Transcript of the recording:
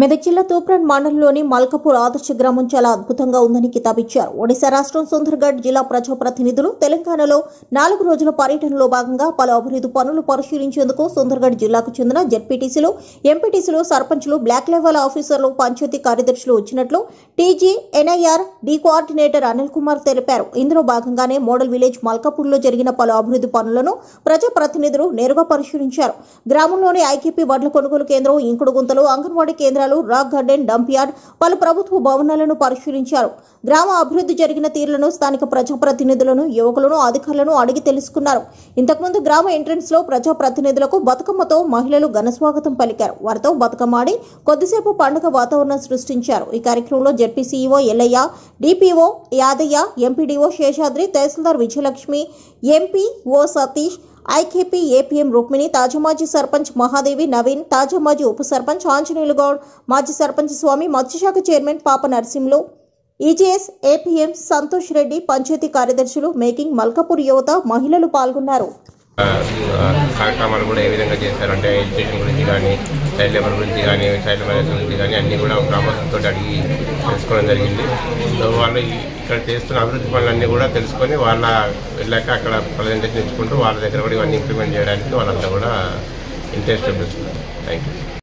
మెదక్ జిల్లా తూప్రాన్ మండలంలోని మల్కపూర్ ఆదర్శ గ్రామం చాలా అద్భుతంగా ఉందని కితాబిచ్చారు. ఒడిశా రాష్ట్రం సుందర్గఢ్ జిల్లా ప్రజాప్రతినిధులు తెలంగాణలో 4 రోజుల పర్యటనలో భాగంగా పలు అభివృద్ధి పనులు పరిశీలించేందుకు సుందర్గఢ్ జిల్లాకు చెందిన జెడ్పీటీసీలు, ఎంపీటీసీలు, సర్పంచ్లు, బ్లాక్ లెవెల్ ఆఫీసర్లు, పంచాయతీ కార్యదర్శులు వచ్చినట్లు TG NIR D coordinator Anil Kumar తెలిపారు. ఇందులో భాగంగానే మోడల్ విలేజ్ మల్కపూర్లో జరిగిన పలు అభివృద్ధి పనులను ప్రజాప్రతినిధులు నేరుగా పరిశీలించారు. గ్రామంలోని ఐకేపీ వడ్ల కొనుగోలు కేంద్రం, ఇంకుడు గుంతలు, అంగన్వాడీ కేంద్రాలు, రాక్ గార్డెన్, డంప్ యార్డ్, పలు ప్రభుత్వ భవనాలను పరిశీలించారు. గ్రామ అభివృద్ధి జరిగిన తీరులను స్థానిక ప్రజాప్రతినిధులను, యువకులను, అధికారులను అడిగి తెలుసుకున్నారు. ఇంతకుముందు గ్రామ ఎంట్రన్స్ లో ప్రజాప్రతినిధులకు బతుకమ్మతో మహిళలు ఘనస్వాగతం పలికారు. వారితో బతుకమ్మ ఆడి కొద్దిసేపు పండుగ వాతావరణం సృష్టించారు. ఈ కార్యక్రమంలో ZP CEO Ellaiah, DPO Yadaiah, MPDO Seshadri, tahsildar Vijayalakshmi, MPO Satish, IKP APM Rukmini, తాజా మాజీ సర్పంచ్ మహాదేవి, నవీన్, తాజా మాజీ ఉప సర్పంచ్ ఆంజనేయులు గౌడ్, మాజీ సర్పంచ్ స్వామి, మత్స్యశాఖ చైర్మన్ పాప నరసింహులు, ఈజీఎస్ ఏపీఎం సంతోష్ రెడ్డి, పంచాయతీ కార్యదర్శులు, మేకింగ్ మల్కపూర్ యువత, మహిళలు పాల్గొన్నారు. కార్యక్రమాలు కూడా ఏ విధంగా చేశారంటే ఎడ్యుకేషన్ గురించి కానీ, చైల్డ్ లేబర్ గురించి కానీ, చైల్డ్ మ్యారేజ్ గురించి కానీ అన్నీ కూడా గ్రామస్తులతో అడిగి తెలుసుకోవడం జరిగింది. సో వాళ్ళు ఇక్కడ చేస్తున్న అభివృద్ధి పనులన్నీ కూడా తెలుసుకొని వాళ్ళ వెళ్ళాక అక్కడ ప్రజెంటేషన్ ఇచ్చుకుంటూ వాళ్ళ దగ్గర కూడా ఇవన్నీ ఇంప్లిమెంట్ చేయడానికి వాళ్ళంతా కూడా ఇంట్రెస్ట్ చూపిస్తున్నారు. Thank you.